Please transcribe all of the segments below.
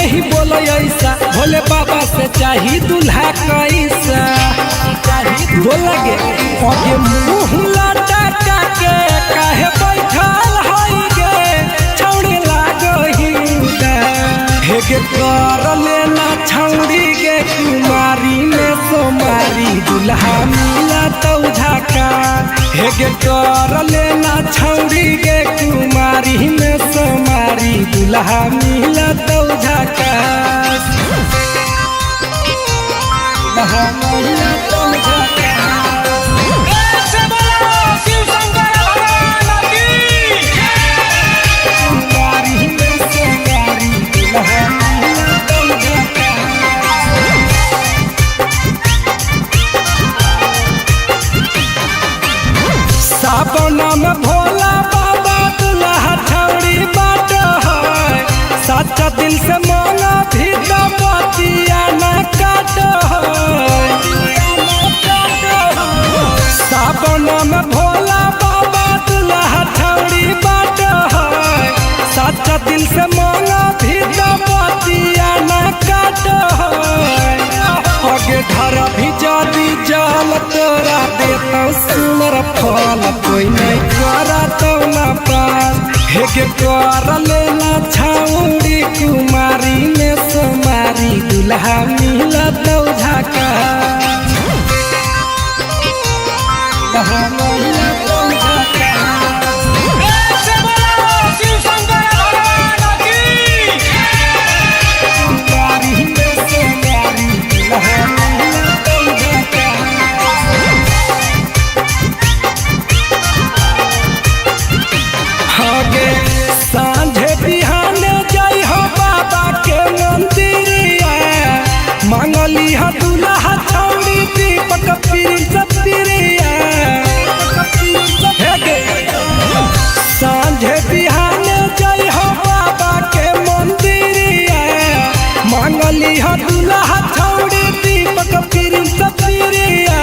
ही बोलो ऐसा, भोले बाबा से चाही दूल्हा कैसा। बोलगे अगे मुँह लटका के काहे बैठल हई गे, छौड़ी लागही हेगे कर लेना छौड़ी गे, कुमारी में सोमारी दूल्हा मिला तो झाका। हेगे कर लेना छौड़ी गे, कुमारी में सोमारी दूल्हा मिला तो झाका। दूल्हा मिला तो झाका। सावन में भोला बाबा दूल्हा छौड़ी बाट है, सच्चा दिल से मांगा भी तो बतिया न काट है। सावन में भोला बाबा दूल्हा छौड़ी बाट है, सच्चा दिल से मांगा भी तो बतिया न काट है। आगे धरा भी जादी जाल तोरा देता सुनर फल, कोई नहीं करा तो न पास। हेगे कर लेना छौड़ी, कुमारी में सोमारी दूल्हा मिला तो झाका। दूल्हा मिला तो झाका। कुमारी में सोमारी दूल्हा मिला तो झाका। सांझे बिहाने जाई हो बाबा के मंदिरिया, मांगली हो दूल्हा छौड़ी दीपक प्रिंस प्रिया। सांझे बिहाने जाई हो बाबा के मंदिरिया, मांगली हो दूल्हा छौड़ी दीपक प्रिंस प्रिया।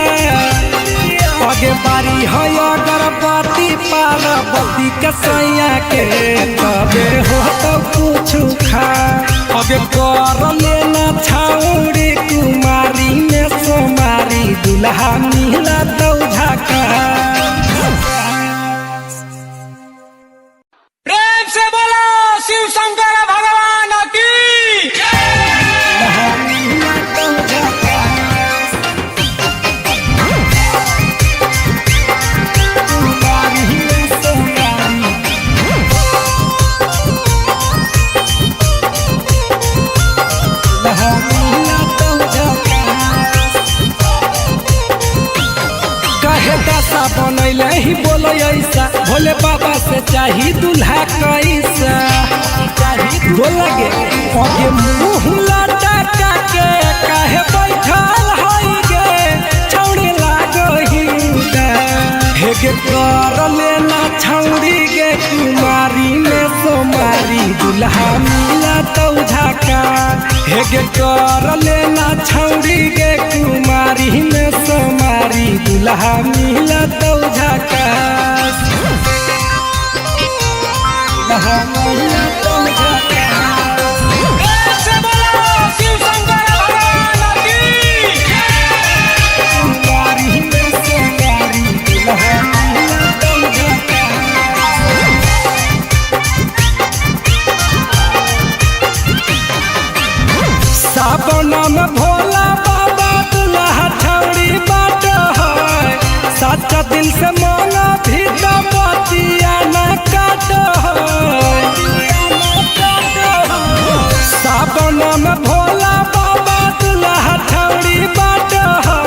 आगे बारी है अगरबत्ती पार्वती के सैया के, तबे हो तो कुछ खा। आगे कर लेना छौड़ी, कुमारी में सोमारी दूल्हा मिला तो झाका। प्रेम से बोलो शिव शंकर भगवान की। दूल्हा मिला तो झाका। बनैले ही बोलो ऐसा, भोले बाबा से चाही दूल्हा कैसा। बोलगे अगे मुँह लटका के काहे बैठल हई गे, छौड़ी लागही हेगे कर लेना छौड़ी गे, कुमारी में सोमारी दूल्हा मिला तो झाका। हेगे कर लेना छौड़ी गे, कुमारी में सोमारी दूल्हा मिला तो झाका। दूल्हा मिला तो झाका। से बोलो शिव शंकर भगवान की। कुमारी में सोमारी दूल्हा मिला तो झाका। सावन में भोला बाबा दूल्हा छौड़ी बाट है, सच्चा दिल से मांगा भी तो बतिया न काट है। सावन में भोला बाबा दूल्हा छौड़ी बाट है,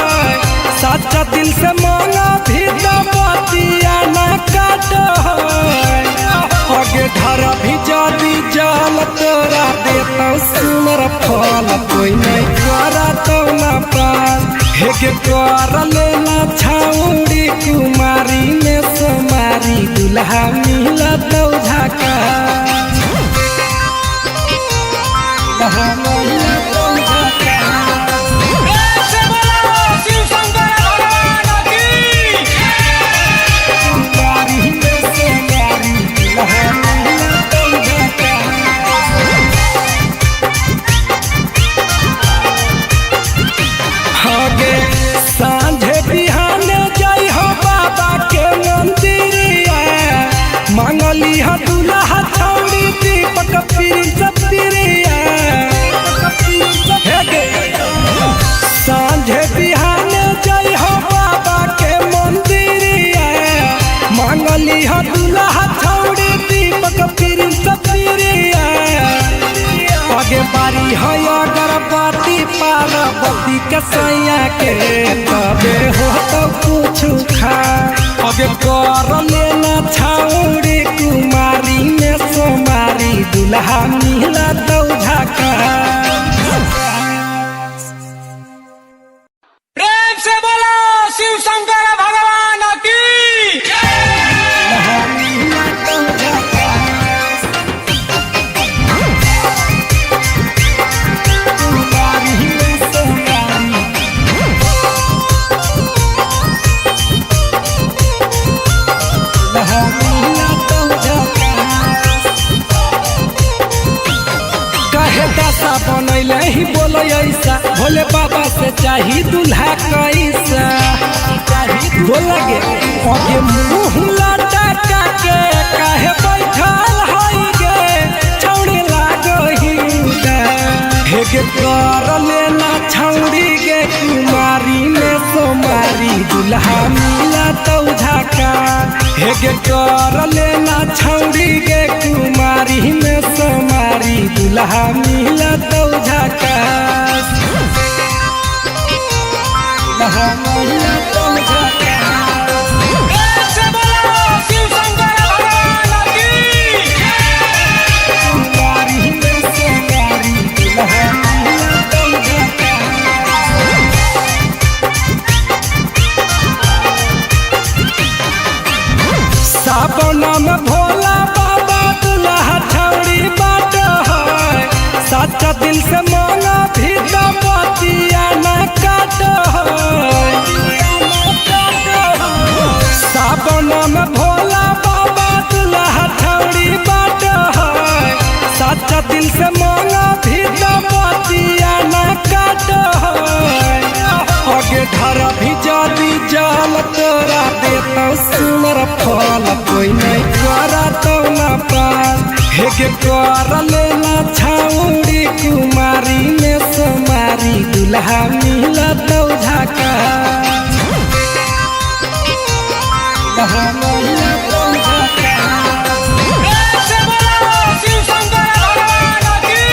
सच्चा दिल से मांगा भी तो बतिया न काट है। आगे धरा भी जादी जाल तोरा देता सुनर फल, कोई नहीं करा तो न पास। हेगे कर लेना छौड़ी, कुमारी में सोमारी दूल्हा मिला तो झाका। दूल्हा मिला तो झाका। से बोलो शिव शंकर भगवान की। कुमारी में सोमारी दूल्हा मिला तो झाका। मांगली हो दूल्हा छौड़ी दीपक प्रिंस प्रिया आगे बारी है अगरबत्ती पार्वती के सैया के तबे हो तो कुछ खा आगे कर लेना छौड़ी कुमारी में सोमारी दूल्हा मिला तो झका। प्रेम से बोलो शिव शंकर भगवान की बनैले ही बोलो ऐसा भोले बाबा से चाही दूल्हा कैसा बोला गे आगे मुँह लटका के काहे बैठल हई गे छौड़ी लागही हेगे कर लेना छौड़ी गे कुमारी में सोमारी दूल्हा मिला तो झका हेगे कर लेना छौड़ी गे कुमारी में सोमारी दूल्हा मिला तो झका दूल्हा मिला तो झका। प्रेम से बोलो शिव शंकर भगवान की कुमारी में सोमारी दूल्हा मिला तो झका। सावन में भोला बाबा दूल्हा छौड़ी बाट है सच्चा दिल से मांगा भी तो बतिया न काट सावन में भोला बाबा दूल्हा छौड़ी बाट है सच्चा दिल से मांगा भी तो बतिया न काट आगे धर भी जदी जल तोरा देता सुनर फल कोई नहीं करा तो न पास हेगे कर लेना छौड़ी कुमारी में सोमारी दूल्हा मिला तो झका दूल्हा मिला तो झका। प्रेम से बोलो शिव शंकर भगवान की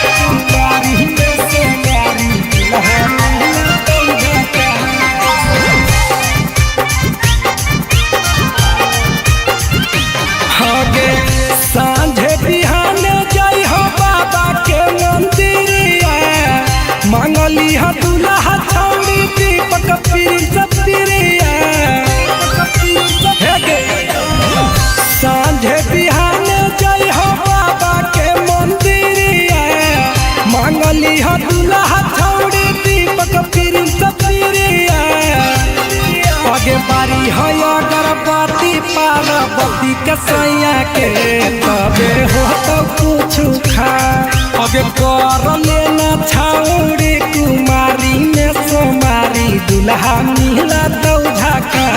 कुमारी में सोमारी दूल्हा मिला तो झका। आगे सांझे बिहाने जाई हो बाबा के मंदिरिया मांगली हो दूल्हा छौड़ी दीपक प्रिंस प्रिया सांझे बिहाने जाई हो बाबा के मंदिरिया मांगली हो दूल्हा छौड़ी दीपक प्रिंस प्रिया आगे बारी है अगरबत्ती पार्वती के सैया के तबे हो तो कुछ खा आगे कर लेना छौड़ी कुमारी में सोमारी दूल्हा मिला तो झका।